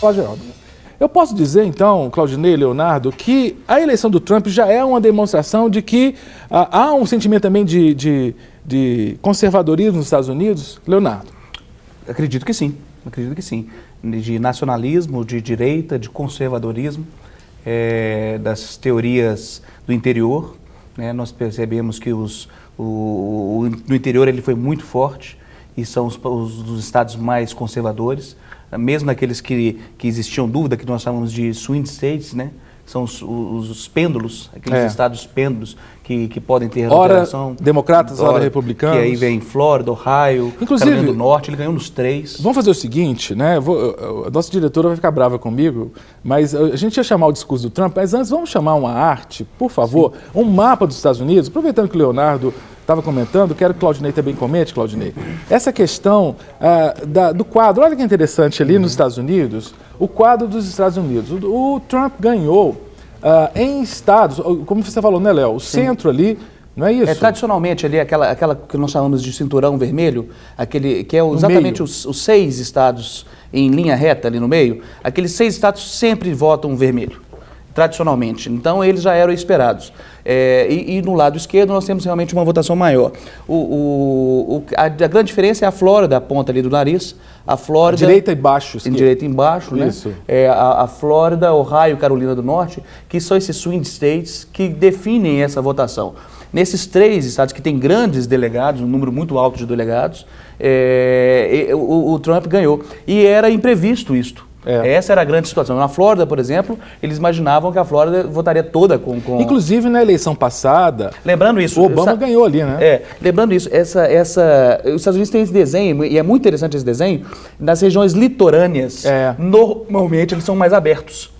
fala, Geraldo. Eu posso dizer, então, Claudinei e Leonardo, que a eleição do Trump já é uma demonstração de que há um sentimento também de conservadorismo nos Estados Unidos? Leonardo? Acredito que sim, de nacionalismo, de direita, de conservadorismo, das teorias do interior, né? Nós percebemos que no interior ele foi muito forte e são os estados mais conservadores, mesmo naqueles que existiam dúvida, que nós chamamos de swing states, né? São os pêndulos, aqueles estados pêndulos que podem ter alteração. Ora democratas, ora republicanos. Que aí vem Flórida, Ohio, Carolina do Norte, ele ganhou nos 3. Vamos fazer o seguinte, né? A nossa diretora vai ficar brava comigo, mas a gente ia chamar o discurso do Trump, mas antes vamos chamar uma arte, por favor, um mapa dos Estados Unidos, aproveitando que o Leonardo estava comentando, quero que o Claudinei também comente, Claudinei. Essa questão do quadro, olha que interessante ali nos Estados Unidos, o quadro dos Estados Unidos. O Trump ganhou em estados, como você falou, né, Léo? O centro ali, não é isso? Tradicionalmente ali, aquela que nós chamamos de cinturão vermelho, aquele que é exatamente os 6 estados em linha reta ali no meio, aqueles 6 estados sempre votam vermelho, tradicionalmente. Então, eles já eram esperados. E no lado esquerdo nós temos realmente uma votação maior. A grande diferença é a Flórida, a ponta ali do nariz. A Flórida... Direita e baixo. Direita e embaixo, né? Isso. A Flórida, Ohio, Carolina do Norte, que são esses swing states que definem essa votação. Nesses 3 estados que têm grandes delegados, um número muito alto de delegados, o Trump ganhou. E era imprevisto isto. Essa era a grande situação. Na Flórida, por exemplo, eles imaginavam que a Flórida votaria toda com... Inclusive, na eleição passada, lembrando isso, o Obama ganhou ali, né? Lembrando isso, os Estados Unidos têm esse desenho, e é muito interessante esse desenho, nas regiões litorâneas, normalmente eles são mais abertos.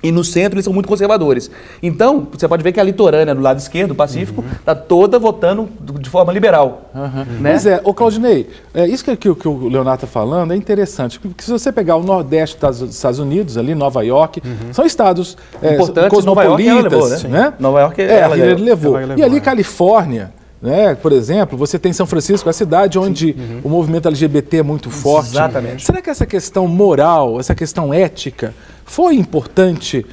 E no centro eles são muito conservadores. Então, você pode ver que a litorânea do lado esquerdo, do Pacífico, está toda votando de forma liberal. Né? Pois é, Claudinei, isso que o Leonardo está falando é interessante, porque se você pegar o Nordeste dos Estados Unidos, ali, Nova York, são estados importantes, cosmopolitas, né? Nova York ela levou. E ali, Califórnia, né? Por exemplo, você tem São Francisco, a cidade onde o movimento LGBT é muito forte. Exatamente. Será que essa questão moral, essa questão ética, foi importante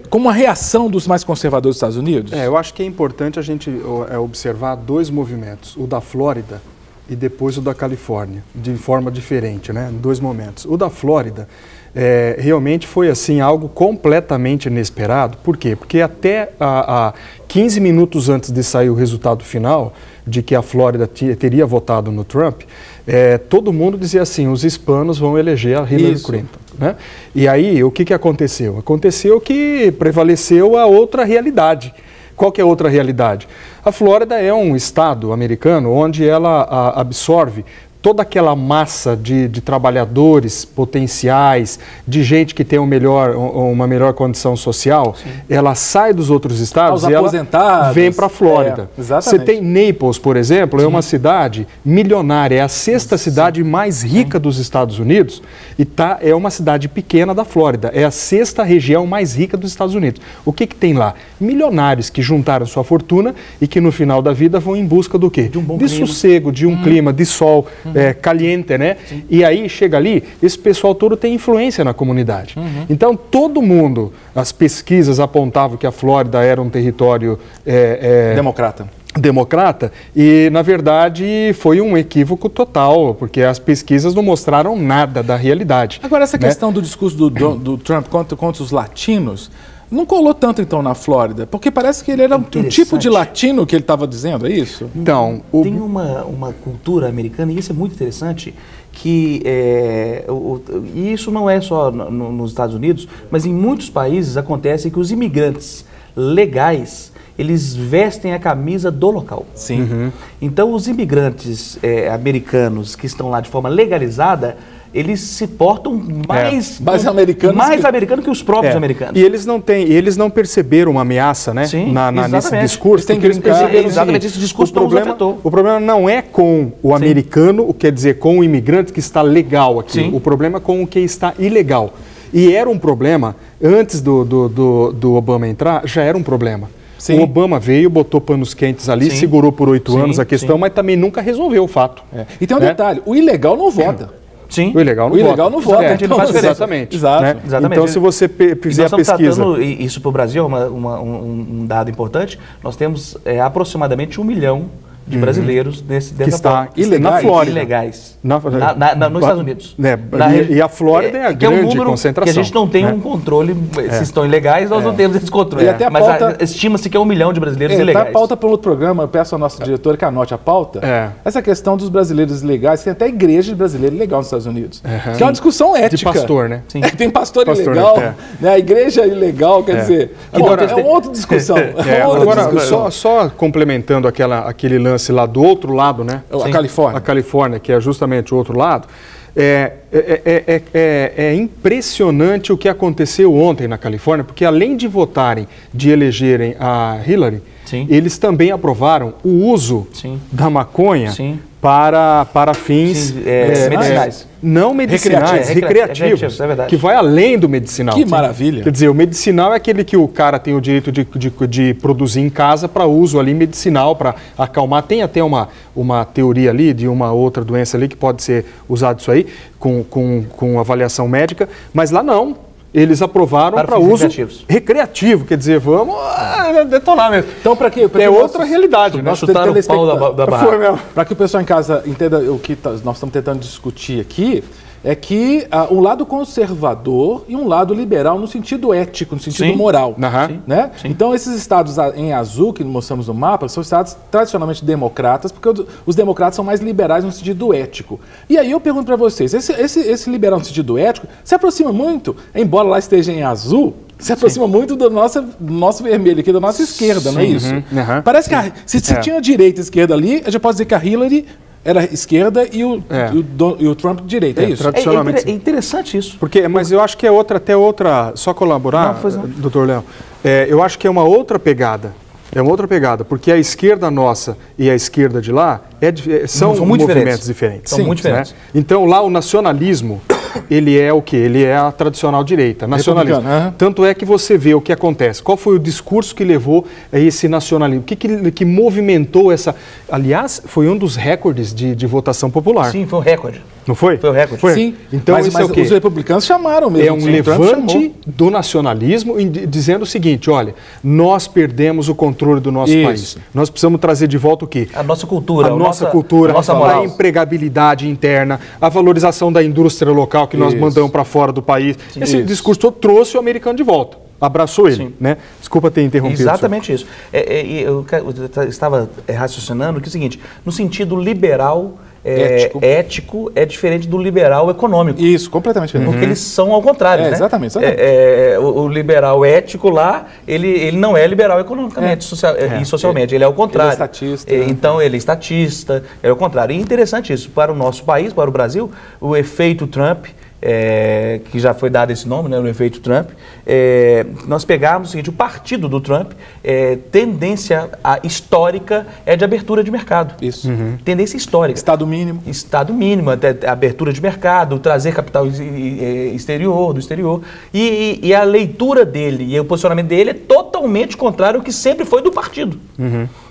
como uma reação dos mais conservadores dos Estados Unidos? Eu acho que é importante a gente observar 2 movimentos, o da Flórida e depois o da Califórnia, de forma diferente, né? 2 momentos. O da Flórida realmente foi assim algo completamente inesperado. Por quê? Porque até 15 minutos antes de sair o resultado final, de que a Flórida teria votado no Trump, todo mundo dizia assim, os hispanos vão eleger a Hillary Clinton. Né? E aí, o que aconteceu? Aconteceu que prevaleceu a outra realidade. Qual que é a outra realidade? A Flórida é um estado americano onde ela absorve toda aquela massa de trabalhadores potenciais, de gente que tem uma melhor condição social, ela sai dos outros estados e ela vem para a Flórida. Você tem Naples, por exemplo, é uma cidade milionária, é a 6ª cidade mais rica dos Estados Unidos e é uma cidade pequena da Flórida, é a 6ª região mais rica dos Estados Unidos. O que tem lá? Milionários que juntaram sua fortuna e que no final da vida vão em busca do quê? De sossego, de um clima, de sol, caliente, né? Sim. E aí chega ali, esse pessoal todo tem influência na comunidade. Então todo mundo, as pesquisas apontavam que a Flórida era um território democrata e na verdade foi um equívoco total, porque as pesquisas não mostraram nada da realidade. Agora essa questão do discurso do Trump contra os latinos não colou tanto, então, na Flórida? Porque parece que ele era um tipo de latino que ele estava dizendo, é isso? Então, tem uma cultura americana, e isso é muito interessante, que e isso não é só nos Estados Unidos, mas em muitos países acontece que os imigrantes legais, eles vestem a camisa do local. Sim. Então, os imigrantes americanos que estão lá de forma legalizada, eles se portam mais americano que os próprios americanos. E eles não perceberam uma ameaça, né? Sim, nesse discurso. Eles perceberam exatamente esse discurso. O problema não é com o americano, quer dizer, com o imigrante que está legal aqui. Sim. O problema é com o que está ilegal. E era um problema, antes do Obama entrar, já era um problema. Sim. O Obama veio, botou panos quentes ali, segurou por 8 anos a questão, mas também nunca resolveu o fato. E tem um detalhe, o ilegal não vota. Sim. O ilegal não vota. Exatamente, não faz diferença. Exatamente. Exato. Né? Exatamente. Então, se você fizer a pesquisa... Nós estamos tratando isso para o Brasil, um dado importante, nós temos aproximadamente 1 milhão de brasileiros dessa forma. Na Flórida. Ilegais. Nos Estados Unidos. E a Flórida é a que é um grande número concentração. que a gente não tem um controle, se estão ilegais, nós não temos esse controle. E até a Mas pauta... estima-se que é 1 milhão de brasileiros ilegais. Tá a pauta para outro programa, eu peço ao nosso diretor que anote a pauta. Essa questão dos brasileiros ilegais, tem até igreja de brasileiro ilegal nos Estados Unidos. Que é uma discussão ética. De pastor, né? Sim. Tem pastor ilegal, né? A igreja ilegal, quer dizer... Agora, é uma outra discussão. Agora, só complementando aquele lance lá do outro lado, né? A Califórnia. A Califórnia, que é justamente o outro lado. É impressionante o que aconteceu ontem na Califórnia, porque além de votarem, de elegerem a Hillary, eles também aprovaram o uso da maconha para fins medicinais. Não medicinais, recreativos, é verdade. Que vai além do medicinal. Que maravilha. Quer dizer, o medicinal é aquele que o cara tem o direito de produzir em casa para uso ali medicinal, para acalmar. Tem até uma teoria ali de uma outra doença ali que pode ser usado isso aí, com avaliação médica, mas lá não. Eles aprovaram para uso recreativo, quer dizer, vamos detonar mesmo. Então, para quê? É outra realidade, né? Para que o pessoal em casa entenda o que nós estamos tentando discutir aqui, é que um lado conservador e um lado liberal no sentido ético, no sentido moral. Né? Então, esses estados em azul que mostramos no mapa são estados tradicionalmente democratas, porque os democratas são mais liberais no sentido ético. E aí eu pergunto para vocês, esse liberal no sentido ético se aproxima muito, embora lá esteja em azul, se aproxima muito do nosso vermelho aqui, da nossa esquerda, não é isso? Parece que se tinha direita e esquerda ali, eu já posso dizer que a Hillary era esquerda e o Trump direita, é isso? Tradicionalmente. É interessante isso. Mas eu acho que é outra, só colaborar, doutor Léo, eu acho que é uma outra pegada. É uma outra pegada, porque a esquerda nossa e a esquerda de lá são muito movimentos diferentes. São muito diferentes. Né? Então lá o nacionalismo, ele é o quê? Ele é a tradicional direita, nacionalismo. Tanto é que você vê o que acontece. Qual foi o discurso que levou a esse nacionalismo? O que movimentou essa... Aliás, foi um dos recordes de votação popular. Sim, foi um recorde. Não foi? Foi o recorde. Foi. Sim, então, mas os republicanos chamaram mesmo. É um levante do nacionalismo dizendo o seguinte, olha, nós perdemos o controle do nosso país. Nós precisamos trazer de volta o quê? A nossa cultura. A nossa cultura, a empregabilidade interna, a valorização da indústria local que nós mandamos para fora do país. Esse discurso todo trouxe o americano de volta. Abraçou ele, né? Desculpa ter interrompido. Exatamente isso. Eu estava raciocinando que é o seguinte, no sentido liberal... ético é diferente do liberal econômico. Isso, completamente diferente. Porque eles são ao contrário, né? Exatamente. O liberal ético lá, ele não é liberal economicamente e socialmente, ele é o contrário. Ele é estatista. Então, ele é estatista, é o contrário. E é interessante isso, para o nosso país, para o Brasil, o efeito Trump, que já foi dado esse nome, né, o efeito Trump, nós pegarmos o seguinte, o partido do Trump, tendência histórica é de abertura de mercado. Isso. Tendência histórica. Estado mínimo. Estado mínimo, até abertura de mercado, trazer capital do exterior. E a leitura dele e o posicionamento dele é totalmente contrário ao que sempre foi do partido.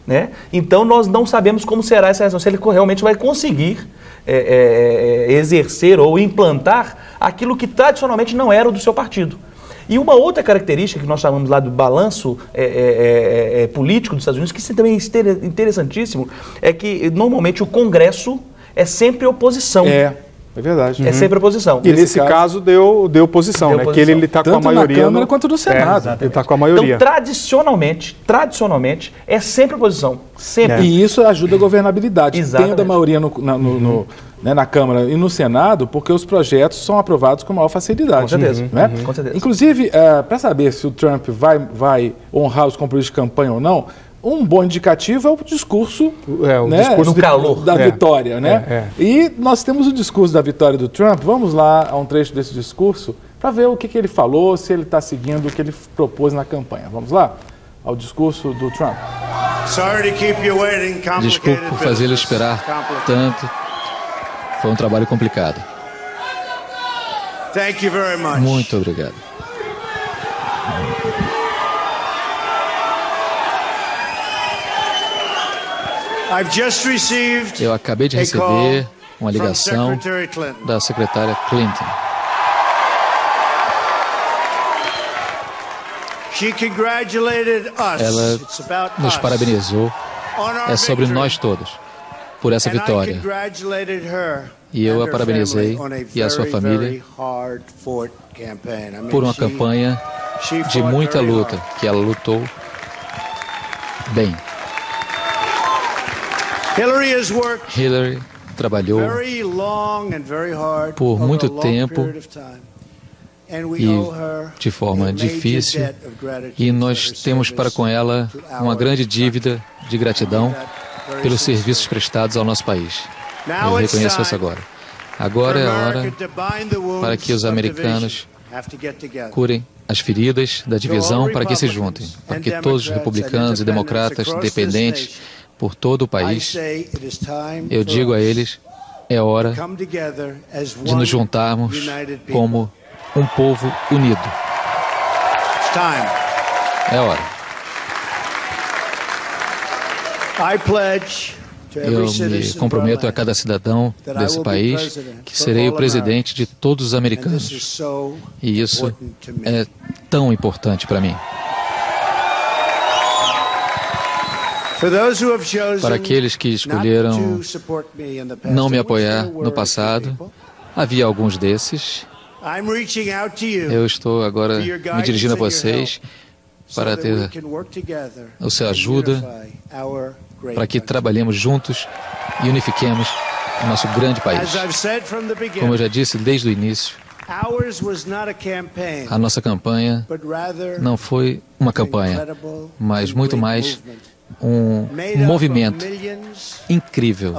Né? Então, nós não sabemos como será essa relação, se ele realmente vai conseguir exercer ou implantar aquilo que tradicionalmente não era o do seu partido. E uma outra característica que nós chamamos lá do balanço político dos Estados Unidos, que também é interessantíssimo, é que normalmente o Congresso é sempre oposição. É verdade. É sempre oposição. E nesse caso deu oposição, né? Que ele está com a maioria. Tanto na Câmara quanto no Senado. Ele está com a maioria. Então, tradicionalmente, é sempre oposição. Sempre. E isso ajuda a governabilidade. Exatamente. Tendo a maioria na Câmara e no Senado, porque os projetos são aprovados com maior facilidade. Com certeza. Né? Com certeza. Inclusive, para saber se o Trump vai honrar os compromissos de campanha ou não, um bom indicativo é o discurso, discurso do calor da vitória. Né? E nós temos o discurso da vitória do Trump. Vamos lá a um trecho desse discurso para ver o que ele falou, se ele está seguindo o que ele propôs na campanha. Vamos lá ao discurso do Trump. Desculpe por fazê-lo esperar tanto. Foi um trabalho complicado. Muito obrigado. I've just received Eu acabei de receber uma ligação da secretária Clinton. Ela nos parabenizou. É sobre nós todos por essa vitória. E eu a parabenizei e a sua família por uma campanha de muita luta, que ela lutou bem. Hillary trabalhou por muito tempo e de forma difícil, e nós temos para com ela uma grande dívida de gratidão pelos serviços prestados ao nosso país. Eu reconheço isso agora. Agora é a hora para que os americanos curem as feridas da divisão, para que se juntem, para que todos os republicanos e democratas, independentes por todo o país, eu digo a eles, é hora de nos juntarmos como um povo unido. É hora. Eu me comprometo a cada cidadão desse país que serei o presidente de todos os americanos. E isso é tão importante para mim. Para aqueles que escolheram não me apoiar no passado, havia alguns desses. Eu estou agora me dirigindo a vocês para ter a sua ajuda, para que trabalhemos juntos e unifiquemos o nosso grande país. Como eu já disse desde o início, a nossa campanha não foi uma campanha, mas muito mais um movimento incrível,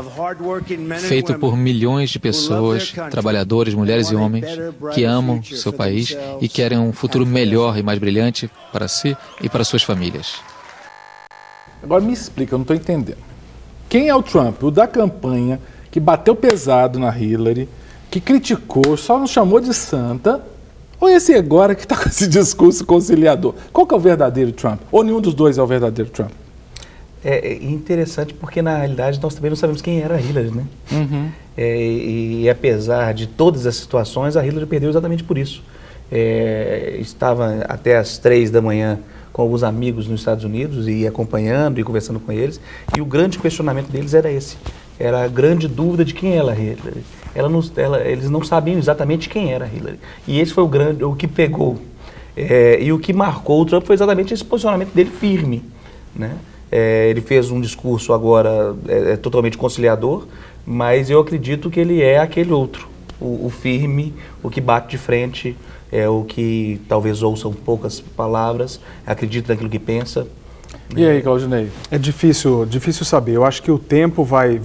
feito por milhões de pessoas, trabalhadores, mulheres e homens, que amam seu país e querem um futuro melhor e mais brilhante para si e para suas famílias. Agora me explica, eu não estou entendendo. Quem é o Trump? O da campanha, que bateu pesado na Hillary, que criticou, só não chamou de santa, ou esse agora que está com esse discurso conciliador? Qual que é o verdadeiro Trump? Ou nenhum dos dois é o verdadeiro Trump? É interessante porque, na realidade, nós também não sabemos quem era a Hillary, né? Uhum. E apesar de todas as situações, a Hillary perdeu exatamente por isso. Estava até às 3 da manhã com alguns amigos nos Estados Unidos e acompanhando e conversando com eles, e o grande questionamento deles era esse. Era a grande dúvida de quem era a Hillary. Eles não sabiam exatamente quem era a Hillary. E esse foi o que pegou. E o que marcou o Trump foi exatamente esse posicionamento dele firme, né? Ele fez um discurso agora totalmente conciliador, mas eu acredito que ele é aquele outro, o firme, o que bate de frente, o que talvez ouça poucas palavras, acredita naquilo que pensa. E aí, Claudinei? É difícil saber. Eu acho que o tempo vai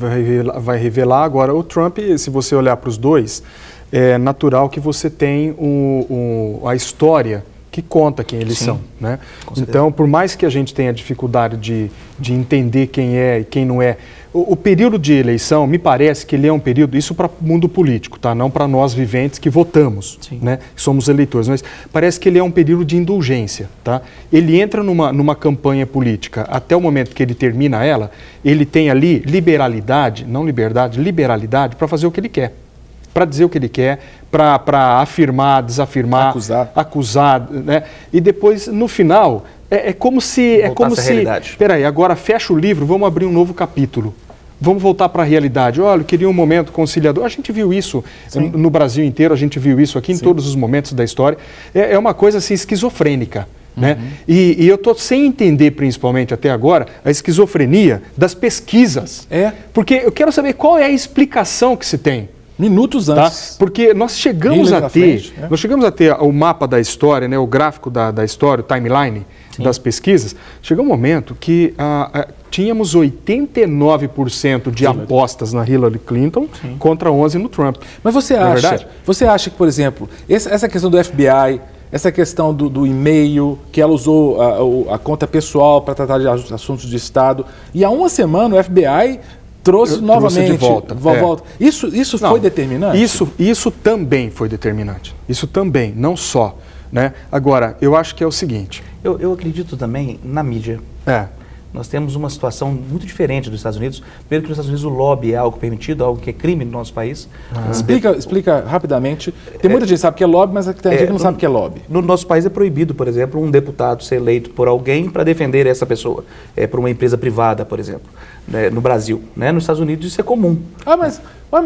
revelar. Agora, o Trump, se você olhar para os dois, é natural que você tem a história que conta quem eles são, né? Então, por mais que a gente tenha dificuldade de entender quem é e quem não é, o período de eleição, me parece que ele é um período, isso para o mundo político, tá? Não para nós viventes que votamos, né? Que somos eleitores, mas parece que ele é um período de indulgência, tá? Ele entra numa campanha política, até o momento que ele termina ela, ele tem ali liberalidade, não liberdade, liberalidade para fazer o que ele quer. Para dizer o que ele quer, para afirmar, desafirmar, acusar, né? E depois, no final, é como se... Peraí, agora fecha o livro, vamos abrir um novo capítulo. Vamos voltar para a realidade. Olha, eu queria um momento conciliador. A gente viu isso no Brasil inteiro, a gente viu isso aqui em todos os momentos da história. É uma coisa assim esquizofrênica, né? E eu estou sem entender, principalmente até agora, a esquizofrenia das pesquisas. Porque eu quero saber qual é a explicação que se tem. Minutos antes. Tá? Porque nós chegamos a ter o mapa da história, né, o gráfico da história, o timeline das pesquisas. Chegou um momento que tínhamos 89% de apostas na Hillary Clinton contra 11% no Trump. Mas você acha que, por exemplo, essa questão do FBI, essa questão do e-mail, que ela usou a conta pessoal para tratar de assuntos de Estado, e há uma semana o FBI... trouxe novamente de volta. Isso foi determinante? Isso também foi determinante. Isso também, não só, né? Agora, eu acho que é o seguinte... Eu acredito também na mídia. nós temos uma situação muito diferente dos Estados Unidos. Primeiro que nos Estados Unidos o lobby é algo permitido, algo que é crime no nosso país. Explica rapidamente. Tem muita gente que sabe que é lobby, mas tem gente que não sabe que é lobby. No nosso país é proibido, por exemplo, um deputado ser eleito por alguém para defender essa pessoa, por uma empresa privada, por exemplo, né, no Brasil. Né? Nos Estados Unidos isso é comum. Mas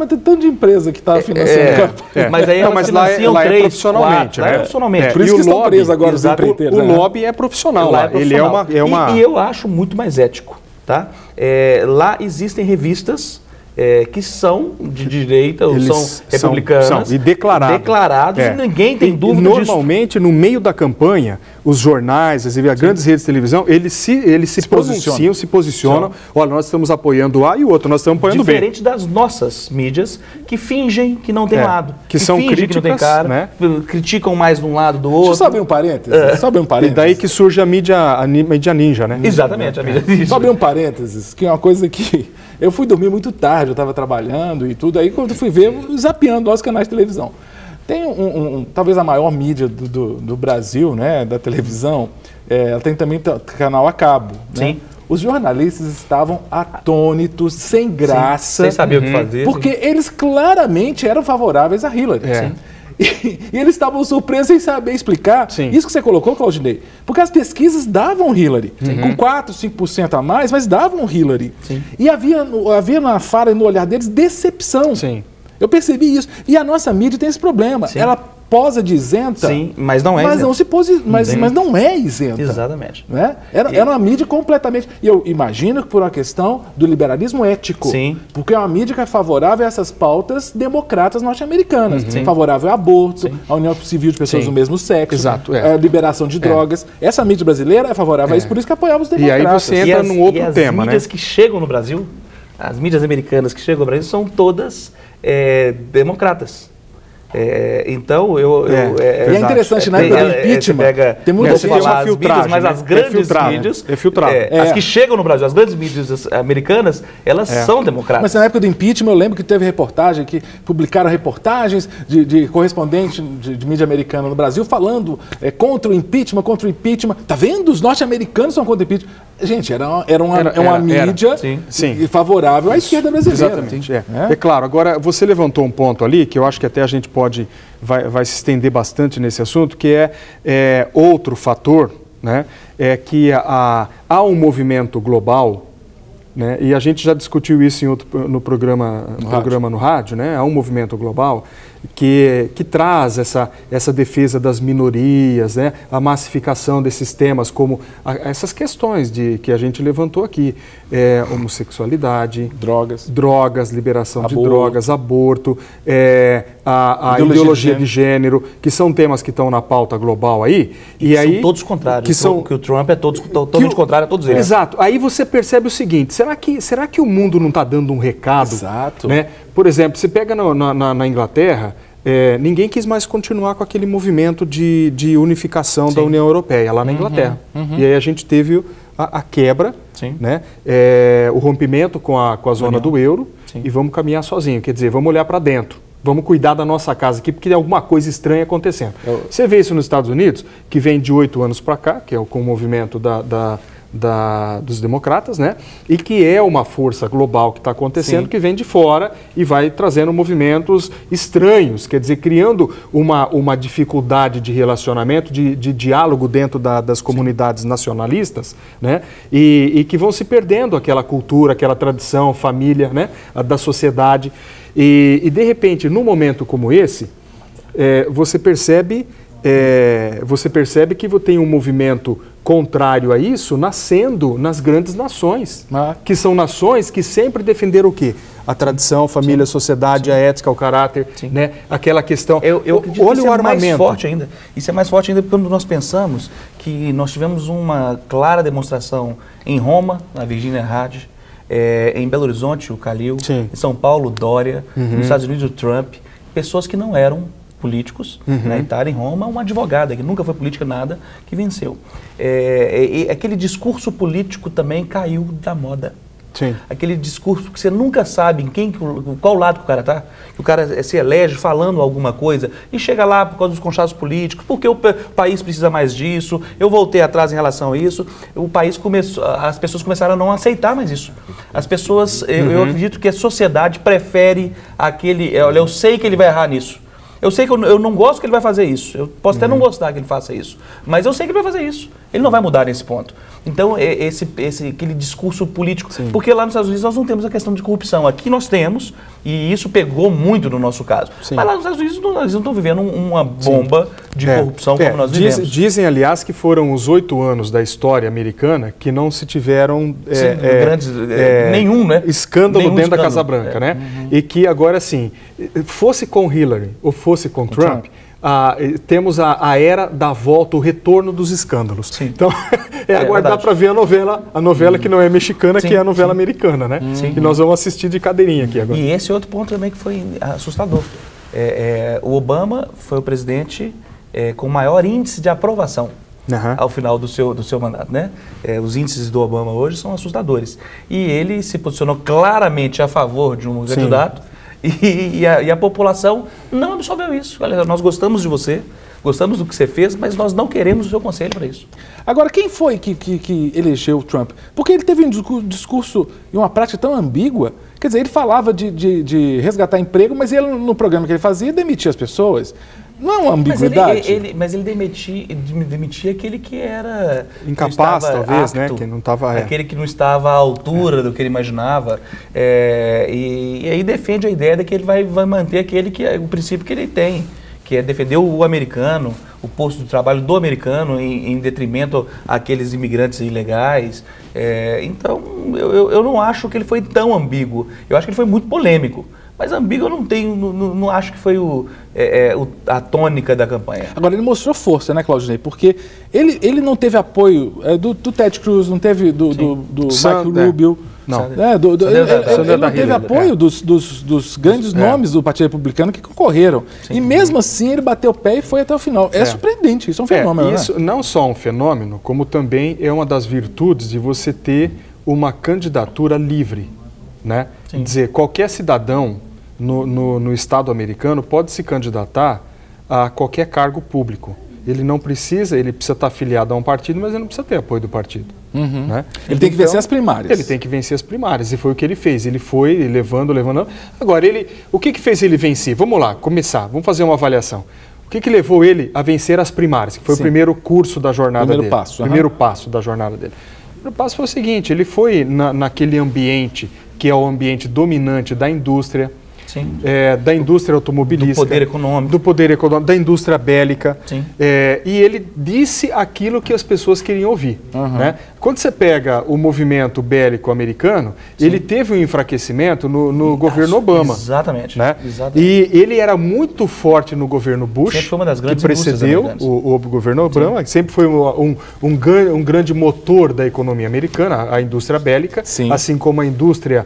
tem tanto de empresa que está financiando. Mas aí mas lá é profissionalmente. Lá é profissionalmente. Por isso que estão presos agora os empreiteiros. O lobby é profissional lá. Ele é uma... E eu acho muito mais ético. Tá? Lá existem revistas que são de direita, ou são republicanas, e declarados, e ninguém tem dúvida disso. Normalmente, no meio da campanha, os jornais, as grandes redes de televisão, eles se pronunciam, se posicionam. Olha, nós estamos apoiando A e o outro, nós estamos apoiando B. Diferente das nossas mídias, que fingem que não tem lado. Que são fingem críticas, que não tem cara, né? Criticam mais de um lado do outro. Deixa eu só abrir um parênteses. E daí que surge a mídia ninja, né? Exatamente, a mídia ninja. Só abrir um parênteses, que é uma coisa que... Eu fui dormir muito tarde, eu estava trabalhando e tudo, aí quando eu fui ver, zapeando lá os canais de televisão. Tem talvez a maior mídia do Brasil, né, da televisão, ela tem também canal a cabo. Né? Sim. Os jornalistas estavam atônitos, sem graça. Sem saber o que fazer. Porque eles claramente eram favoráveis a Hillary. E eles estavam surpresos sem saber explicar. Sim. Isso que você colocou, Claudinei. Porque as pesquisas davam Hillary. Com 4%, 5% a mais, mas davam Hillary. Sim. E havia na fala e no olhar deles decepção. Sim. Eu percebi isso. E a nossa mídia tem esse problema. Sim. Ela posa de isenta. Sim, mas não é isenta. Mas não é isenta. Exatamente. Né? Era uma mídia completamente... E eu imagino que por uma questão do liberalismo ético. Sim. Porque é uma mídia que é favorável a essas pautas democratas norte-americanas. Favorável ao aborto, à união civil de pessoas do mesmo sexo. Exato, a liberação de drogas. Essa mídia brasileira é favorável a isso, por isso que apoiava os democratas. E aí você entra num outro tema, né? As mídias que chegam no Brasil, as mídias americanas que chegam no Brasil são todas democratas. Então, e é interessante, na época do impeachment, tem muitas mídias, mas as grandes mídias, as que chegam no Brasil, as grandes mídias americanas, elas são democratas. Mas na época do impeachment, eu lembro que teve reportagem, que publicaram reportagens de correspondente de mídia americana no Brasil falando contra o impeachment. Tá vendo? Os norte-americanos são contra o impeachment. Gente, era uma mídia favorável à esquerda brasileira. Exatamente. É claro, agora você levantou um ponto ali, que eu acho que até a gente vai se estender bastante nesse assunto, que é outro fator, né, que há um movimento global, né, e a gente já discutiu isso no programa no rádio, né, há um movimento global que traz essa defesa das minorias, né, a massificação desses temas, como essas questões que a gente levantou aqui, homossexualidade, drogas, liberação de drogas, aborto, a ideologia de gênero, que são temas que estão na pauta global aí. E aí são todos contrários, que o Trump é totalmente contrário a todos eles. Exato. Aí você percebe o seguinte, será que o mundo não está dando um recado? Exato. Né? Por exemplo, você pega na Inglaterra, ninguém quis mais continuar com aquele movimento de unificação da União Europeia, lá na Inglaterra. E aí a gente teve a quebra, né? O rompimento com a zona do euro, e vamos caminhar sozinho. Quer dizer, vamos olhar para dentro. Vamos cuidar da nossa casa aqui, porque tem alguma coisa estranha acontecendo. Você vê isso nos Estados Unidos, que vem de 8 anos para cá, que é com o movimento dos democratas, né? E que é uma força global que está acontecendo, que vem de fora e vai trazendo movimentos estranhos, quer dizer, criando uma dificuldade de relacionamento, de diálogo dentro das comunidades nacionalistas, né? E que vão se perdendo aquela cultura, aquela tradição, família, né? Da sociedade. E de repente, num momento como esse, você percebe que tem um movimento contrário a isso nascendo nas grandes nações, que são nações que sempre defenderam o quê? A tradição, a família, a sociedade, a ética, o caráter, né? Aquela questão. Eu acredito que isso é mais forte ainda. Isso é mais forte ainda quando nós pensamos que nós tivemos uma clara demonstração em Roma, na Virginia Hadj, em Belo Horizonte, o Calil, em São Paulo, o Dória, nos Estados Unidos, o Trump, pessoas que não eram políticos, na Itália, em Roma, uma advogada que nunca foi política nada, que venceu. Aquele discurso político também caiu da moda. Sim. Aquele discurso que você nunca sabe em qual lado que o cara está, que o cara se elege falando alguma coisa e chega lá por causa dos conchados políticos, porque o país precisa mais disso, eu voltei atrás em relação a isso, as pessoas começaram a não aceitar mais isso. As pessoas, eu acredito que a sociedade prefere olha, eu sei que ele vai errar nisso. Eu sei que eu não gosto que ele vai fazer isso. Eu posso até não gostar que ele faça isso. Mas eu sei que ele vai fazer isso. Ele não vai mudar nesse ponto. Então, aquele discurso político... Sim. Porque lá nos Estados Unidos nós não temos a questão de corrupção. Aqui nós temos, e isso pegou muito no nosso caso. Sim. Mas lá nos Estados Unidos eles não estão vivendo uma bomba de corrupção como nós vivemos. Dizem, aliás, que foram os 8 anos da história americana que não se tiveram nenhum, né? Escândalo dentro da Casa Branca, né? E que agora, assim, fosse com Hillary ou fosse com Trump, temos a era da volta, o retorno dos escândalos. Sim. Então, aguardar para ver a novela que não é mexicana, que é a novela americana, né? Que nós vamos assistir de cadeirinha aqui agora. E esse outro ponto também que foi assustador. O Obama foi o presidente com maior índice de aprovação ao final do seu mandato, né? Os índices do Obama hoje são assustadores. E ele se posicionou claramente a favor de um candidato. E a população não absorveu isso. Olha, nós gostamos de você, gostamos do que você fez, mas nós não queremos o seu conselho para isso. Agora, quem foi que elegeu o Trump? Porque ele teve um discurso e uma prática tão ambígua. Quer dizer, ele falava de resgatar emprego, mas ele, no programa que ele fazia, demitia as pessoas. Não é uma ambiguidade? Mas ele demitia aquele que era... incapaz, talvez, apto, né? Que não estava... Aquele que não estava à altura do que ele imaginava. E aí defende a ideia de que ele vai manter o princípio que ele tem, que é defender o americano, o posto de trabalho do americano, em detrimento àqueles imigrantes ilegais. Então, eu não acho que ele foi tão ambíguo. Eu acho que ele foi muito polêmico. Mas ambíguo eu não acho que foi a tônica da campanha. Agora, ele mostrou força, né, Claudinei? Porque ele não teve apoio do Ted Cruz, não teve do Mike Rubio. Não. Ele não teve apoio dos grandes nomes do Partido Republicano que concorreram. Sim. E mesmo assim ele bateu o pé e foi até o final. É surpreendente, isso é um fenômeno. Isso não só um fenômeno, como também é uma das virtudes de você ter uma candidatura livre, né? Quer dizer, qualquer cidadão no Estado americano pode se candidatar a qualquer cargo público. Ele precisa estar afiliado a um partido, mas ele não precisa ter apoio do partido. Né? Ele tem que vencer as primárias. Ele tem que vencer as primárias, e foi o que ele fez. Ele foi levando. Agora, o que fez ele vencer? Vamos lá, vamos fazer uma avaliação. O que levou ele a vencer as primárias? Que foi o primeiro curso da jornada dele. Primeiro passo da jornada dele. O primeiro passo foi o seguinte, ele foi naquele ambiente que é o ambiente dominante da indústria, da indústria automobilística, do poder econômico, da indústria bélica, e ele disse aquilo que as pessoas queriam ouvir. Né? Quando você pega o movimento bélico americano, ele teve um enfraquecimento no governo Obama. Exatamente. Né? E ele era muito forte no governo Bush, sempre foi uma das grandes que precedeu o governo Obama, que sempre foi um grande motor da economia americana, a indústria bélica, assim como a indústria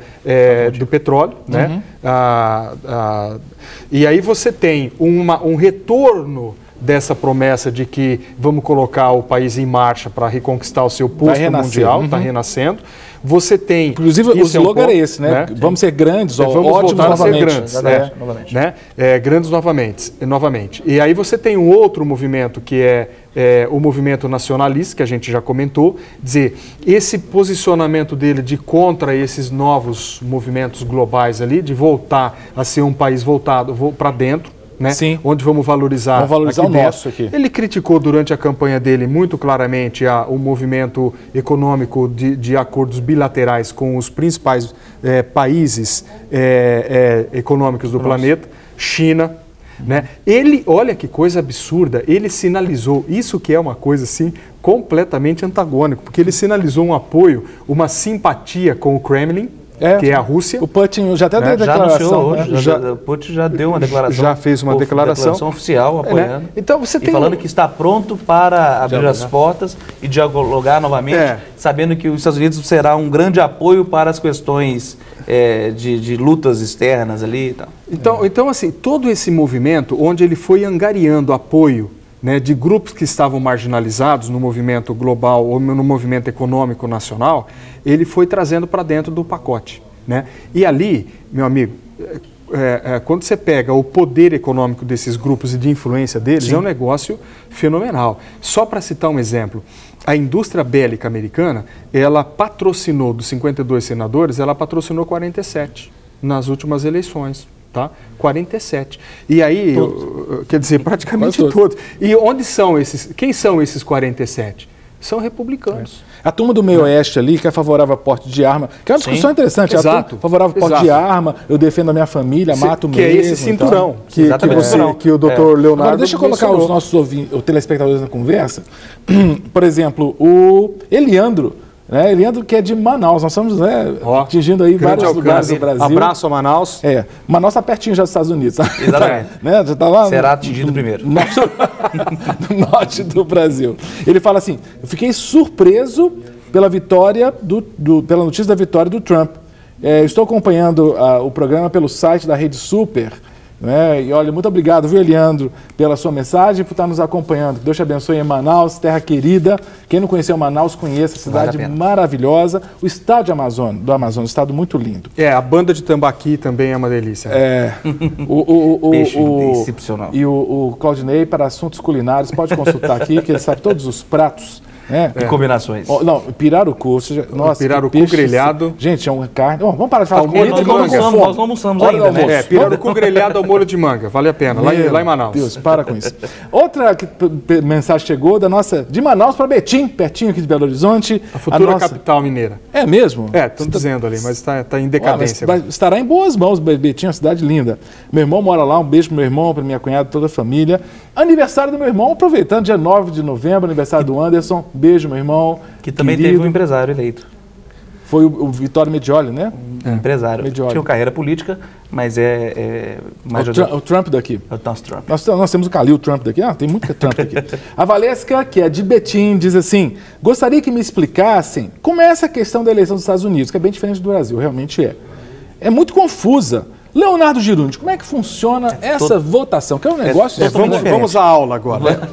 do petróleo, né? E aí você tem um retorno dessa promessa de que vamos colocar o país em marcha para reconquistar o seu posto mundial, está renascendo. Você tem... Inclusive, o slogan é esse, né? Vamos ser grandes, ótimos novamente. Grandes novamente. E aí você tem um outro movimento, que é o movimento nacionalista, que a gente já comentou, dizer, esse posicionamento dele de contra esses novos movimentos globais ali, de voltar a ser um país voltado para dentro, né? Onde vamos valorizar o nosso aqui. Ele criticou durante a campanha dele muito claramente o movimento econômico de acordos bilaterais com os principais países econômicos do planeta, China. Né? Olha que coisa absurda, ele sinalizou, isso que é uma coisa assim completamente antagônica, porque ele sinalizou um apoio, uma simpatia com o Kremlin, que é a Rússia. O Putin já até deu declaração. O Putin já deu uma declaração. Já fez uma declaração oficial apoiando. Então você tem falando que está pronto para abrir as portas e dialogar novamente, sabendo que os Estados Unidos será um grande apoio para as questões de lutas externas ali e tal. Então, assim, todo esse movimento onde ele foi angariando apoio né, de grupos que estavam marginalizados no movimento global ou no movimento econômico nacional, ele foi trazendo para dentro do pacote, né? E ali, meu amigo, quando você pega o poder econômico desses grupos e de influência deles, Sim. é um negócio fenomenal. Só para citar um exemplo, a indústria bélica americana, ela patrocinou, dos 52 senadores, ela patrocinou 47 nas últimas eleições. Tá? 47. E aí, quer dizer, praticamente todos. E onde são esses? Quem são esses 47? São republicanos. A turma do meio oeste ali, que é favorável a porte de arma, que é uma discussão interessante. Exato. Favorável a porte de arma, eu defendo a minha família, mato mesmo. Que é esse cinturão então, que o doutor Leonardo Agora, deixa eu colocar os nossos telespectadores na conversa. Por exemplo, o Eliandro. Eliandro, que é de Manaus, nós estamos atingindo aí vários lugares do Brasil. Abraço a Manaus. Manaus está pertinho já dos Estados Unidos. Exatamente. Já tá lá Será atingido primeiro. No norte do Brasil. Ele fala assim, eu fiquei surpreso pela vitória, pela notícia da vitória do Trump. Estou acompanhando o programa pelo site da Rede Super. E olha, muito obrigado, viu, Eliandro, pela sua mensagem, por estar nos acompanhando. Que Deus te abençoe em Manaus, terra querida. Quem não conheceu Manaus, conheça, cidade maravilhosa. O estado do Amazonas, estado muito lindo. A banda de tambaqui também é uma delícia. Peixe excepcional. E o Claudinei, para assuntos culinários, pode consultar aqui, que ele sabe todos os pratos. E combinações. Não, pirarucu. Nossa, pirarucu peixe, grelhado. Gente, é uma carne. Vamos parar de falar de comida. Nós não almoçamos ainda, né? Pirarucu grelhado ao molho de manga. Vale a pena. Lá em Manaus. Deus, para com isso. Outra mensagem chegou de Manaus para Betim, pertinho aqui de Belo Horizonte. A futura capital mineira. É mesmo? Estão dizendo ali, mas está em decadência. Estará em boas mãos, Betim, uma cidade linda. Meu irmão mora lá, um beijo pro meu irmão, para minha cunhada, toda a família. Aniversário do meu irmão, aproveitando, dia 9 de novembro, aniversário do Anderson. Beijo, meu irmão. Que também teve um empresário eleito. Foi o Vittorio Medioli, né? Um empresário. Medioli. Tinha carreira política, mas o Trump daqui. É o nosso Trump. Nós temos o Khalil Trump daqui. Tem muito Trump aqui. A Valesca, que é de Betim, diz assim, gostaria que me explicassem como é essa questão da eleição dos Estados Unidos, que é bem diferente do Brasil, realmente é. É muito confusa. Leonardo Girundi, como é que funciona essa votação? Que é um negócio... Vamos à aula agora.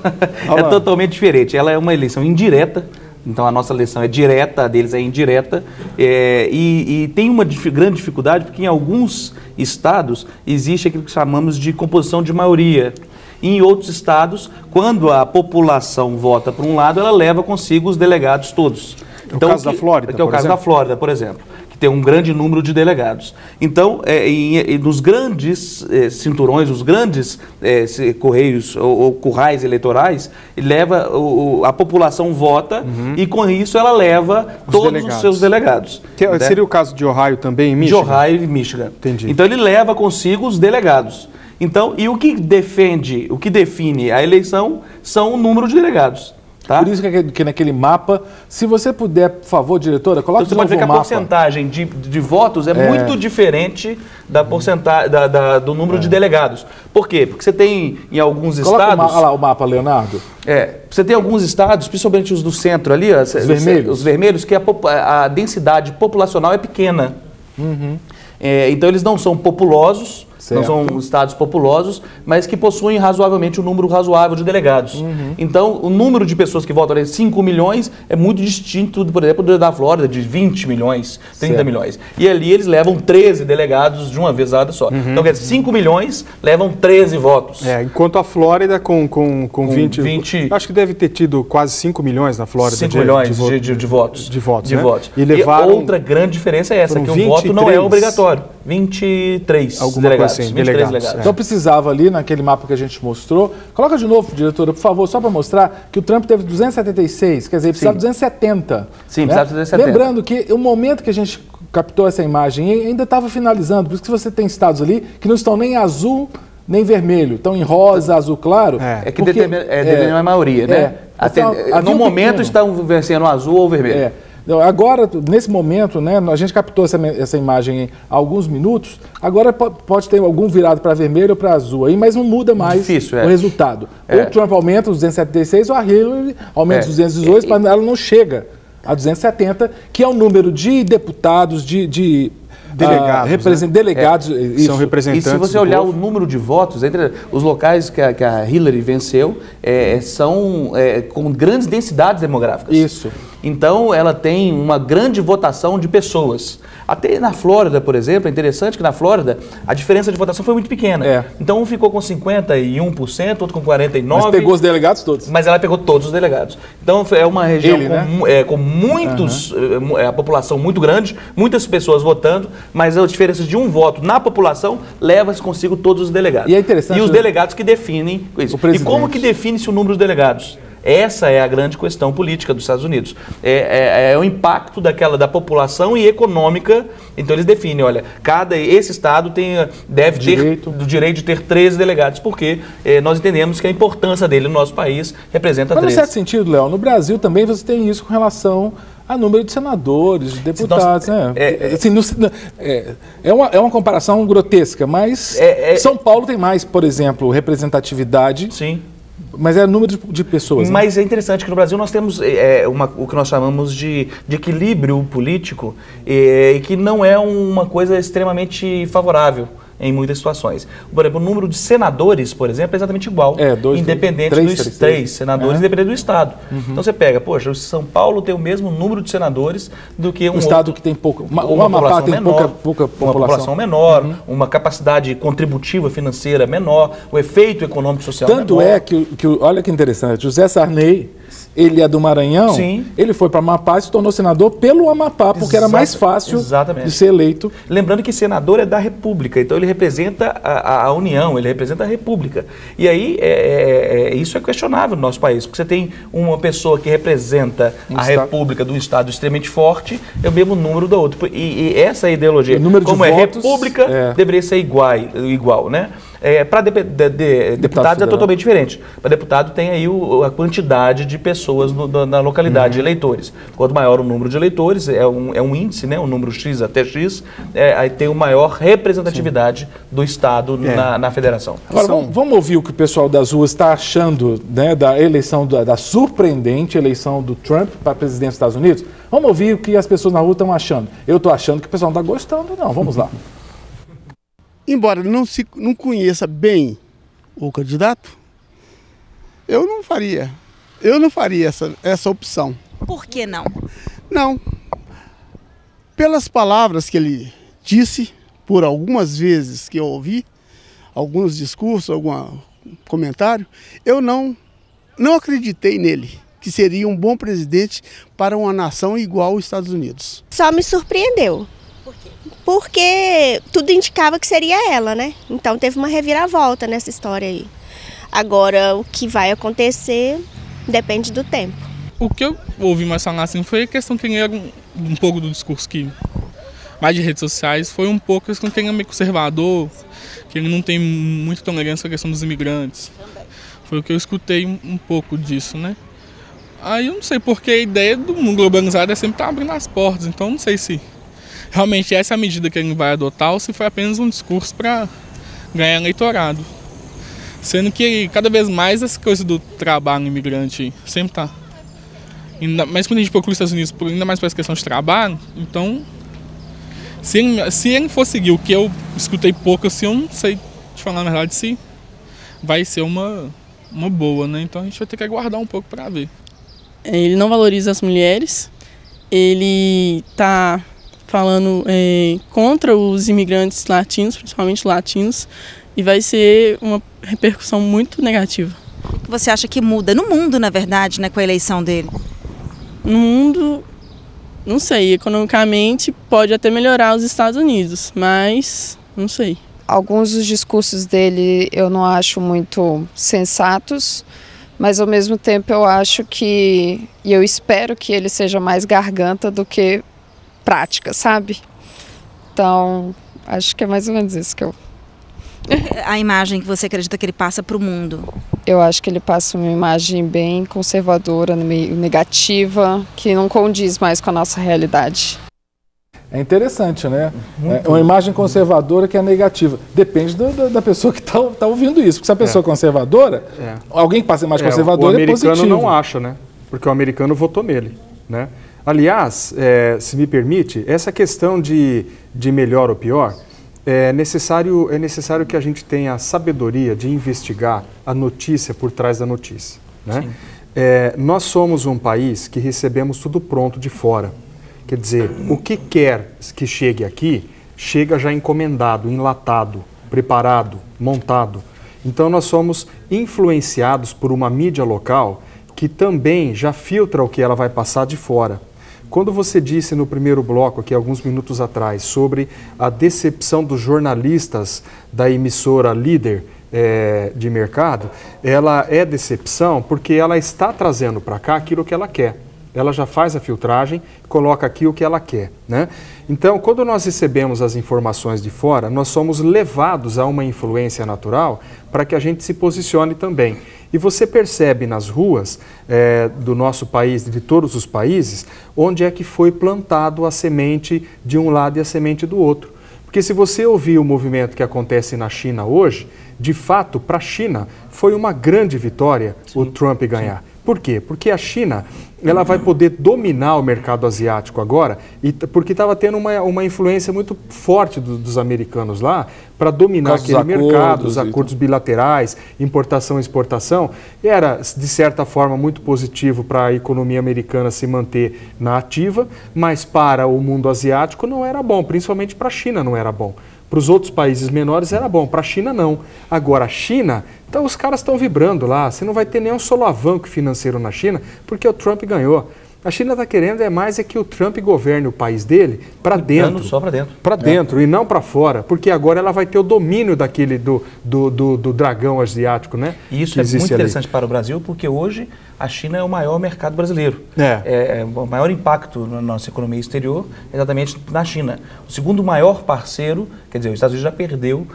É totalmente diferente. Ela é uma eleição indireta, então a nossa eleição é direta, a deles é indireta, e tem uma grande dificuldade porque em alguns estados existe aquilo que chamamos de composição de maioria. E em outros estados, quando a população vota para um lado, ela leva consigo os delegados todos. Então, o caso da Flórida, que é o caso da Flórida, por exemplo. Tem um grande número de delegados. Então, nos grandes cinturões, os grandes correios ou currais eleitorais, a população vota e com isso ela leva todos os seus delegados. Seria o caso de Ohio também, em Michigan? De Ohio e Michigan. Entendi. Então ele leva consigo os delegados. Então, e o que define a eleição são o número de delegados. Tá? Por isso que naquele mapa, se você puder, por favor, diretora, coloque então, você pode ver que a porcentagem de votos é muito diferente da porcentagem do número de delegados. Por quê? Porque você tem em alguns estados... Olha lá o mapa, Leonardo. Você tem alguns estados, principalmente os do centro ali, os vermelhos, que a densidade populacional é pequena. Então eles não são populosos, não são estados populosos, mas que possuem razoavelmente um número razoável de delegados. Então, o número de pessoas que votam, 5 milhões, é muito distinto, por exemplo, da Flórida, de 20 milhões, 30 milhões. E ali eles levam 13 delegados de uma vez só. Então, quer dizer, 5 milhões levam 13 votos. Enquanto a Flórida com 20... Acho que deve ter tido quase 5 milhões na Flórida. 5 milhões de votos. De votos. E outra grande diferença é essa, que o voto não é obrigatório. 23 delegados. 23 delegados. Então precisava ali, naquele mapa que a gente mostrou, coloca de novo, diretora, por favor, só para mostrar que o Trump teve 276, quer dizer, precisava de 270. Sim, precisava de 270. Lembrando que o momento que a gente captou essa imagem ainda estava finalizando, por isso que você tem estados ali que não estão nem azul nem vermelho, estão em rosa, azul claro. Que determina a maioria, né? No momento estão vencendo azul ou vermelho. Agora, nesse momento, né, a gente captou essa imagem em alguns minutos, agora pode ter algum virado para vermelho ou para azul, aí, mas não muda mais o resultado. Ou o Trump aumenta os 276 ou a Hillary aumenta os 218, mas ela não chega a 270, que é o número de deputados, de delegados, são representantes. E se você olhar o número de votos, entre os locais que a Hillary venceu, são com grandes densidades demográficas. Isso. Então, ela tem uma grande votação de pessoas. Até na Flórida, por exemplo, é interessante que na Flórida a diferença de votação foi muito pequena. Então, um ficou com 51%, outro com 49%. Mas pegou os delegados todos. Mas ela pegou todos os delegados. Então, é uma região com muitos, a população muito grande, muitas pessoas votando, mas a diferença de um voto na população leva-se consigo todos os delegados. E é interessante. E os delegados que definem isso. E como que define-se o número de delegados? Essa é a grande questão política dos Estados Unidos. É o impacto da população e econômica. Então eles definem, olha, esse estado deve ter o direito de ter 13 delegados, porque nós entendemos que a importância dele no nosso país representa 13. Mas, no certo sentido, Léo, no Brasil também você tem isso com relação a número de senadores, de deputados. É uma comparação grotesca, mas São Paulo tem mais, por exemplo, representatividade. Sim. Mas é número de pessoas. Mas é interessante que no Brasil nós temos o que nós chamamos de equilíbrio político, e que não é uma coisa extremamente favorável em muitas situações. Por exemplo, o número de senadores, por exemplo, é exatamente igual, independente dos três senadores, independente do estado. Então você pega, poxa, o São Paulo tem o mesmo número de senadores do que um estado que tem pouca, o Amapá tem pouca população. Uma população menor, uma capacidade contributiva financeira menor, o efeito econômico social menor. Tanto é que olha que interessante, José Sarney, ele é do Maranhão, ele foi para Amapá e se tornou senador pelo Amapá, porque era mais fácil de ser eleito. Lembrando que senador é da República, então ele representa a União, ele representa a República. E aí, isso é questionável no nosso país, porque você tem uma pessoa que representa a República do Estado extremamente forte, é o mesmo número do outro. E essa ideologia, como é República, deveria ser igual, né? Para deputados é totalmente diferente. Para deputado tem aí a quantidade de pessoas na localidade, de eleitores. Quanto maior o número de eleitores, é um índice, né, um número X até X, aí tem uma maior representatividade do Estado na federação. Agora, vamos ouvir o que o pessoal das ruas está achando, né, da eleição, da surpreendente eleição do Trump para a presidência dos Estados Unidos? Vamos ouvir o que as pessoas na rua estão achando. Eu estou achando que o pessoal não está gostando, não. Vamos lá. Embora não conheça bem o candidato, eu não faria essa opção. Por que não? Não. Pelas palavras que ele disse, por algumas vezes que eu ouvi, alguns discursos, algum comentário, eu não acreditei nele, que seria um bom presidente para uma nação igual aos Estados Unidos. Só me surpreendeu. Por quê? Porque tudo indicava que seria ela, né? Então teve uma reviravolta nessa história aí. Agora, o que vai acontecer depende do tempo. O que eu ouvi mais falar assim foi a questão que ele era um pouco do discurso que mais de redes sociais, foi um pouco a questão que ele é meio conservador, que ele não tem muita tolerância à questão dos imigrantes. Foi o que eu escutei um pouco disso, né? Aí eu não sei, porque a ideia do mundo globalizado é sempre estar abrindo as portas, então não sei se realmente essa é a medida que ele vai adotar ou se foi apenas um discurso para ganhar eleitorado. Sendo que cada vez mais essa coisa do trabalho imigrante sempre está. Mas quando a gente procura os Estados Unidos, ainda mais para essa questão de trabalho, então, se ele for seguir o que eu escutei pouco, assim, eu não sei te falar na verdade se vai ser uma boa, né? Então a gente vai ter que aguardar um pouco para ver. Ele não valoriza as mulheres, ele está falando contra os imigrantes latinos, principalmente latinos, e vai ser uma repercussão muito negativa. O que você acha que muda no mundo, na verdade, né, com a eleição dele? No mundo, não sei, economicamente pode até melhorar os Estados Unidos, mas não sei. Alguns dos discursos dele eu não acho muito sensatos, mas ao mesmo tempo eu acho e eu espero que ele seja mais garganta do que prática, sabe? Então, acho que é mais ou menos isso que eu... A imagem que você acredita que ele passa para o mundo? Eu acho que ele passa uma imagem bem conservadora, meio negativa, que não condiz mais com a nossa realidade. É interessante, né? É uma imagem conservadora que é negativa. Depende da pessoa que está ouvindo isso. Porque se a pessoa é conservadora, alguém que passa a imagem conservadora é positivo. O americano não acha, né? Porque o americano votou nele, né? Aliás, se me permite, essa questão de melhor ou pior, é necessário que a gente tenha a sabedoria de investigar a notícia por trás da notícia, né? Nós somos um país que recebemos tudo pronto de fora. Quer dizer, o que quer que chegue aqui, chega já encomendado, enlatado, preparado, montado. Então nós somos influenciados por uma mídia local que também já filtra o que ela vai passar de fora. Quando você disse no primeiro bloco, aqui alguns minutos atrás, sobre a decepção dos jornalistas da emissora líder de mercado, ela é decepção porque ela está trazendo para cá aquilo que ela quer. Ela já faz a filtragem, coloca aqui o que ela quer, né? Então, quando nós recebemos as informações de fora, nós somos levados a uma influência natural para que a gente se posicione também. E você percebe nas ruas do nosso país, de todos os países, onde é que foi plantado a semente de um lado e a semente do outro. Porque se você ouvir o movimento que acontece na China hoje, de fato, para a China, foi uma grande vitória o Trump ganhar. Por quê? Porque a China ela vai poder dominar o mercado asiático agora, porque estava tendo uma influência muito forte dos americanos lá para dominar aquele mercado, os acordos bilaterais, importação e exportação. Era, de certa forma, muito positivo para a economia americana se manter na ativa, mas para o mundo asiático não era bom, principalmente para a China não era bom. Para os outros países menores era bom, para a China não. Agora, a China, então os caras estão vibrando lá, você não vai ter nenhum solavanco financeiro na China, porque o Trump ganhou. A China está querendo mais que o Trump governe o país dele para dentro. Só para dentro. Para dentro e não para fora, porque agora ela vai ter o domínio daquele do dragão asiático, né? E isso é muito interessante para o Brasil, porque hoje a China é o maior mercado brasileiro. O maior impacto na nossa economia exterior é exatamente na China. O segundo maior parceiro, quer dizer, os Estados Unidos já perdeu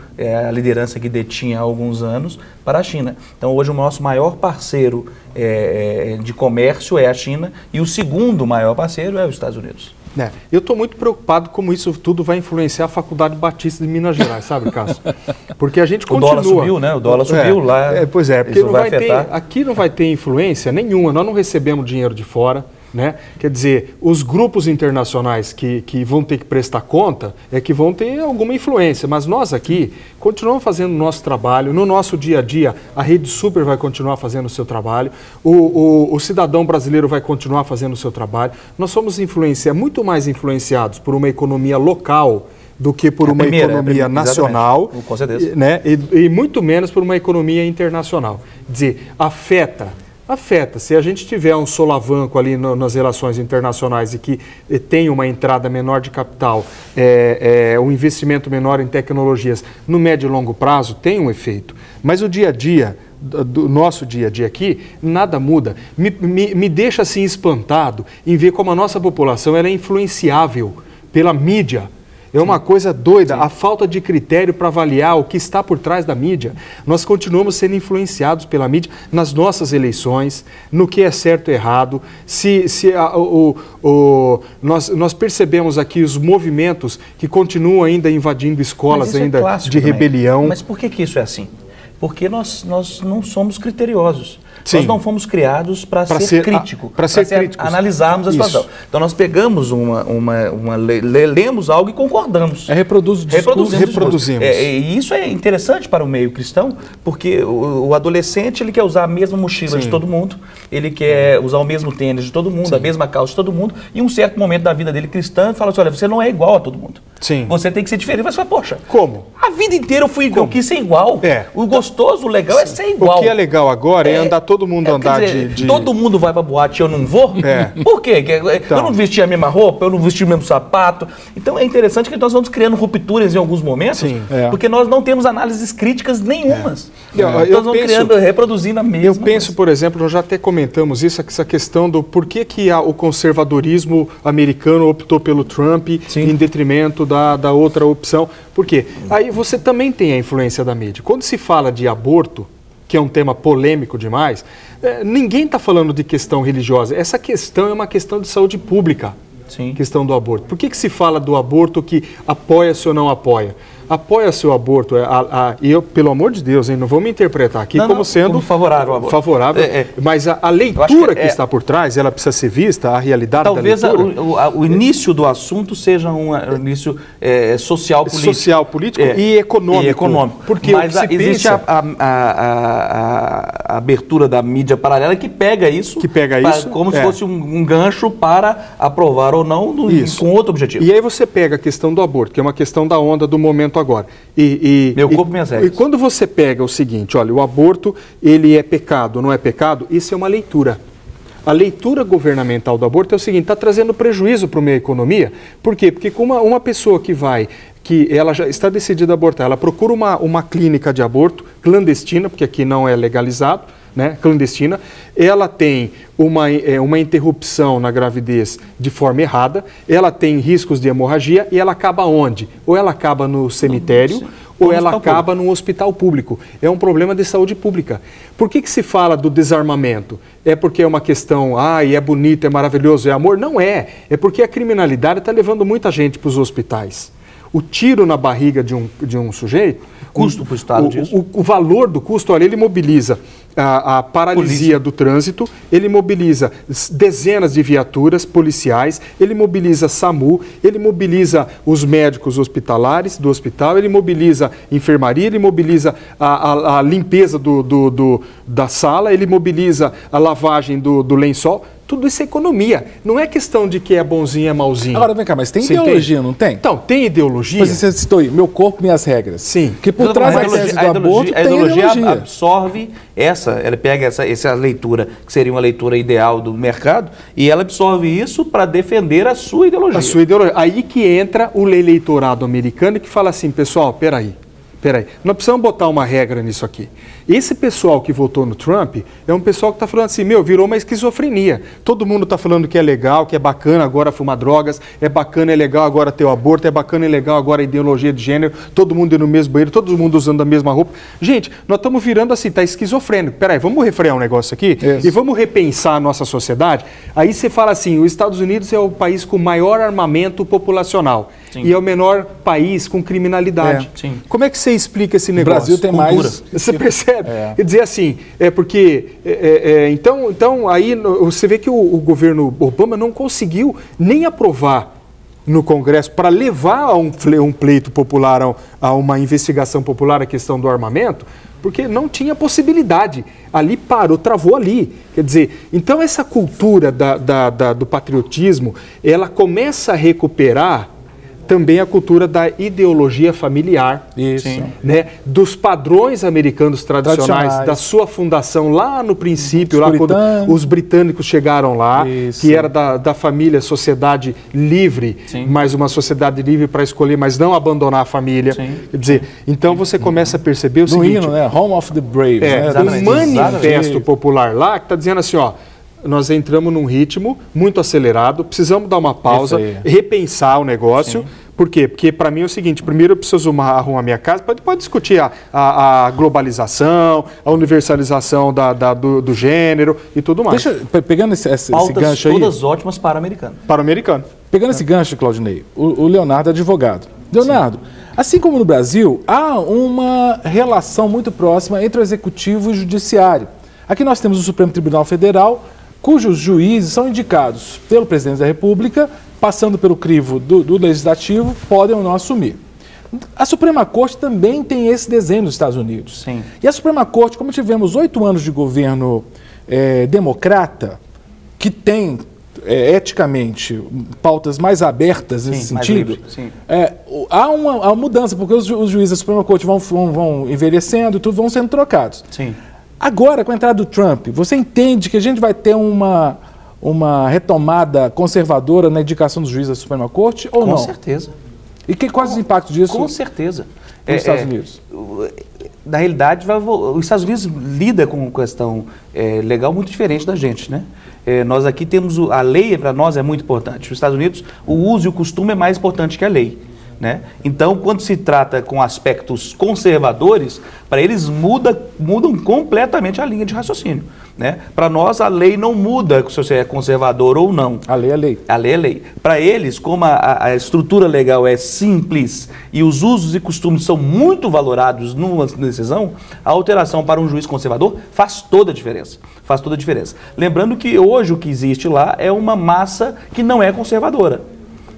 a liderança que detinha há alguns anos para a China. Então hoje o nosso maior parceiro de comércio é a China e o segundo maior parceiro é os Estados Unidos. Eu estou muito preocupado como isso tudo vai influenciar a Faculdade Batista de Minas Gerais, sabe, Cássio? Porque a gente continua... O dólar subiu, né? O dólar subiu lá. Pois é, porque não vai ter, aqui não vai ter influência nenhuma, nós não recebemos dinheiro de fora, né? Quer dizer, os grupos internacionais que vão ter que prestar conta é que vão ter alguma influência, mas nós aqui continuamos fazendo o nosso trabalho, no nosso dia a dia a Rede Super vai continuar fazendo o seu trabalho, o cidadão brasileiro vai continuar fazendo o seu trabalho. Nós somos muito mais influenciados por uma economia local do que por uma economia nacional, com certeza, né? E muito menos por uma economia internacional. Quer dizer, afeta. Se a gente tiver um solavanco ali nas relações internacionais e que tem uma entrada menor de capital, um investimento menor em tecnologias, no médio e longo prazo tem um efeito. Mas o dia a dia, do nosso dia a dia aqui, nada muda. Me deixa assim espantado em ver como a nossa população ela é influenciável pela mídia. É uma coisa doida, a falta de critério para avaliar o que está por trás da mídia. Nós continuamos sendo influenciados pela mídia nas nossas eleições, no que é certo e errado. Nós percebemos aqui os movimentos que continuam ainda invadindo escolas ainda de rebelião. Mas por que isso é assim? Porque nós não somos criteriosos. Nós não fomos criados para ser crítico, para analisarmos a situação. Então nós pegamos lemos algo e concordamos. Reproduzimos. E isso é interessante para o meio cristão, porque o adolescente ele quer usar a mesma mochila de todo mundo, ele quer usar o mesmo tênis de todo mundo, a mesma calça de todo mundo, e um certo momento da vida dele cristã fala assim, olha, você não é igual a todo mundo. Você tem que ser diferente. Mas você fala, poxa, como? A vida inteira eu quis ser igual. O gostoso, o legal é ser igual. O que é legal agora é andar todo mundo Todo mundo vai pra boate e eu não vou? Por quê? Eu não vesti a mesma roupa, eu não vesti o mesmo sapato. Então é interessante que nós vamos criando rupturas em alguns momentos, porque nós não temos análises críticas nenhumas. Nós vamos reproduzindo a mesma Eu penso, por exemplo, nós já até comentamos isso, essa questão do porquê que o conservadorismo americano optou pelo Trump em detrimento da outra opção. Por quê? Aí você também tem a influência da mídia. Quando se fala de aborto, que é um tema polêmico demais, ninguém está falando de questão religiosa. Essa questão é uma questão de saúde pública, questão do aborto. Por que se fala do aborto que apoia-se ou não apoia? apoia-se o aborto, e eu, pelo amor de Deus, hein, não vou me interpretar aqui como sendo favorável ao aborto. Favorável, mas a leitura que está por trás, ela precisa ser vista, a realidade talvez da leitura. O início do assunto seja um início social-político. Social-político e econômico. Porque mas existe a abertura da mídia paralela que pega isso, como se fosse um gancho para aprovar ou não com outro objetivo. E aí você pega a questão do aborto, que é uma questão da onda do momento agora. Meu corpo, minhas regras. E quando você pega o seguinte, olha, o aborto, ele é pecado, não é pecado? Isso é uma leitura. A leitura governamental do aborto é o seguinte, está trazendo prejuízo para a minha economia. Por quê? Porque com uma pessoa que ela já está decidida a abortar, ela procura uma clínica de aborto clandestina, porque aqui não é legalizado, né, clandestina, ela tem uma interrupção na gravidez de forma errada, ela tem riscos de hemorragia e ela acaba onde? Ou ela acaba no cemitério, ou ela acaba num hospital público. É um problema de saúde pública. Por que se fala do desarmamento? É porque é uma questão, é bonito, é maravilhoso, é amor? Não é. É porque a criminalidade está levando muita gente para os hospitais. O tiro na barriga de um sujeito, custo para o Estado disso? O valor do custo, olha, ele mobiliza a paralisia do trânsito, ele mobiliza dezenas de viaturas policiais, ele mobiliza SAMU, ele mobiliza os médicos hospitalares do hospital, ele mobiliza enfermaria, ele mobiliza a limpeza da sala, ele mobiliza a lavagem do lençol. Tudo isso é economia. Não é questão de que é bonzinho, é malzinho. Agora, vem cá, mas tem ideologia, não tem? Então, tem ideologia. Mas você citou aí, meu corpo, minhas regras. Sim. Que por trás da tese do aborto a ideologia absorve ela pega essa leitura, que seria uma leitura ideal do mercado, e ela absorve isso para defender a sua ideologia. A sua ideologia. Aí que entra o eleitorado americano que fala assim, pessoal, peraí, nós precisamos botar uma regra nisso aqui. Esse pessoal que votou no Trump é um pessoal que está falando assim, virou uma esquizofrenia. Todo mundo está falando que é legal, que é bacana agora fumar drogas, é bacana, é legal agora ter o aborto, é bacana, é legal agora a ideologia de gênero, todo mundo indo no mesmo banheiro, todo mundo usando a mesma roupa. Gente, nós estamos virando assim, está esquizofrênico. Peraí, vamos refrear um negócio aqui e vamos repensar a nossa sociedade. Aí você fala assim, os Estados Unidos é o país com maior armamento populacional. Sim. E é o menor país com criminalidade. Como é que você explica esse negócio? O Brasil tem mais. Você percebe? Quer dizer assim, porque... Então, aí você vê que o governo Obama não conseguiu nem aprovar no Congresso para levar a um pleito popular, a uma investigação popular a questão do armamento, porque não tinha possibilidade. Ali parou, travou ali. Quer dizer, então essa cultura do patriotismo, ela começa a recuperar também a cultura da ideologia familiar, né? Dos padrões americanos tradicionais, da sua fundação lá no princípio, lá quando os britânicos chegaram lá, que era da família, sociedade livre, mas uma sociedade livre para escolher, mas não abandonar a família. Quer dizer, então você começa a perceber o seguinte... hino, né? Home of the Brave. Um manifesto popular lá que está dizendo assim, nós entramos num ritmo muito acelerado, precisamos dar uma pausa, repensar o negócio. Por quê? Porque para mim é o seguinte, primeiro eu preciso arrumar minha casa, pode discutir a globalização, a universalização do gênero e tudo mais. Pegando esse gancho aí... todas ótimas para o americano. Para o americano. Pegando esse gancho, Claudinei, o Leonardo é advogado. Leonardo, assim como no Brasil, há uma relação muito próxima entre o executivo e o judiciário. Aqui nós temos o Supremo Tribunal Federal, cujos juízes são indicados pelo presidente da República, passando pelo crivo do Legislativo, podem ou não assumir. A Suprema Corte também tem esse desenho nos Estados Unidos. E a Suprema Corte, como tivemos 8 anos de governo democrata, que tem eticamente pautas mais abertas nesse sentido, há uma mudança, porque os juízes da Suprema Corte vão envelhecendo e tudo, vão sendo trocados. Agora, com a entrada do Trump, você entende que a gente vai ter uma retomada conservadora na indicação dos juízes da Suprema Corte ou não? Com certeza. E quais os impactos disso? Com certeza. Nos Estados Unidos? Na realidade, os Estados Unidos lida com uma questão legal muito diferente da gente, né? Nós aqui temos a lei, para nós é muito importante. Nos Estados Unidos, o uso e o costume é mais importante que a lei. né? Então, quando se trata com aspectos conservadores, para eles mudam completamente a linha de raciocínio, né? Para nós, a lei não muda se você é conservador ou não. A lei é lei. A lei é lei. Para eles, como a estrutura legal é simples e os usos e costumes são muito valorados numa decisão, a alteração para um juiz conservador faz toda a diferença. Faz toda a diferença. Lembrando que hoje o que existe lá é uma massa que não é conservadora,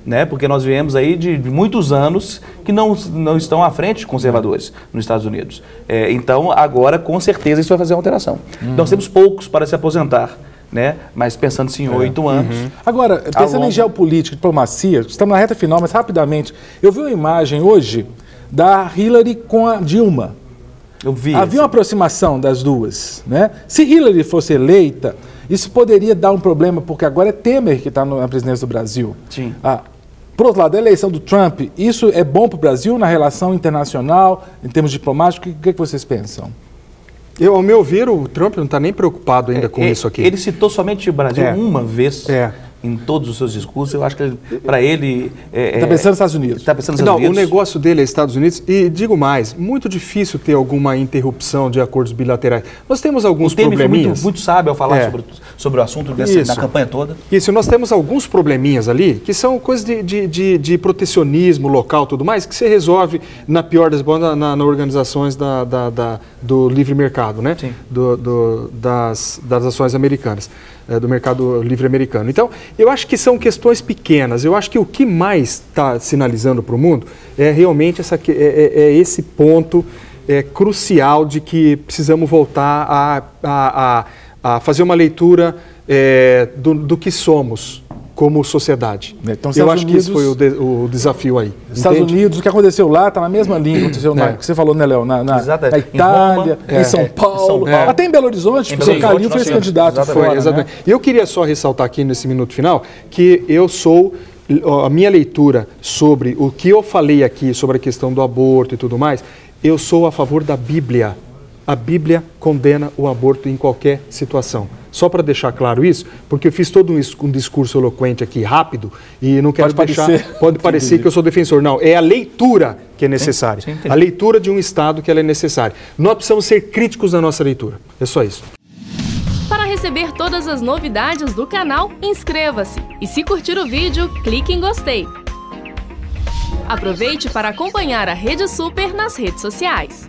né? Porque nós viemos aí de muitos anos que não estão à frente de conservadores nos Estados Unidos. Então, agora, com certeza, isso vai fazer uma alteração. Nós temos poucos para se aposentar, né? Mas pensando em 8 anos. Agora, pensando em geopolítica, diplomacia, estamos na reta final, mas rapidamente, eu vi uma imagem hoje da Hillary com a Dilma. Eu vi. Havia uma aproximação das duas, né? Se Hillary fosse eleita, isso poderia dar um problema, porque agora é Temer que está na presidência do Brasil. Sim. Por outro lado, a eleição do Trump, isso é bom para o Brasil na relação internacional, em termos diplomáticos? O que vocês pensam? Ao meu ver, o Trump não está nem preocupado ainda com isso aqui. Ele citou somente o Brasil uma vez. Em todos os seus discursos, eu acho que para ele... Está pensando nos Estados Unidos. Está pensando nos Estados Unidos. O negócio dele é Estados Unidos e, digo mais, muito difícil ter alguma interrupção de acordos bilaterais. Nós temos alguns probleminhas. Foi muito sábio ao falar sobre o assunto na campanha toda. Isso, nós temos alguns probleminhas ali, que são coisas de protecionismo local e tudo mais, que você resolve, na pior das hipóteses, na organizações do livre mercado, né? Sim. Das ações americanas. Do mercado livre americano. Então, eu acho que são questões pequenas. Eu acho que o que mais está sinalizando para o mundo é realmente esse ponto crucial de que precisamos voltar a fazer uma leitura do que somos como sociedade. Então, eu acho que esse foi o desafio aí. Estados Unidos, o que aconteceu lá está na mesma linha que aconteceu que você falou, né, Léo? Na Itália, em São Paulo, até em Belo Horizonte, porque o Calil foi esse candidato fora. Exatamente. E eu queria só ressaltar aqui nesse minuto final que a minha leitura sobre o que eu falei aqui sobre a questão do aborto e tudo mais, eu sou a favor da Bíblia. A Bíblia condena o aborto em qualquer situação. Só para deixar claro isso, porque eu fiz todo um discurso eloquente aqui, rápido, e não quero pode parecer que eu sou defensor. Não, é a leitura que é necessária. Sim, a leitura de um Estado que ela é necessária. Nós precisamos ser críticos na nossa leitura. É só isso. Para receber todas as novidades do canal, inscreva-se. E se curtir o vídeo, clique em gostei. Aproveite para acompanhar a Rede Super nas redes sociais.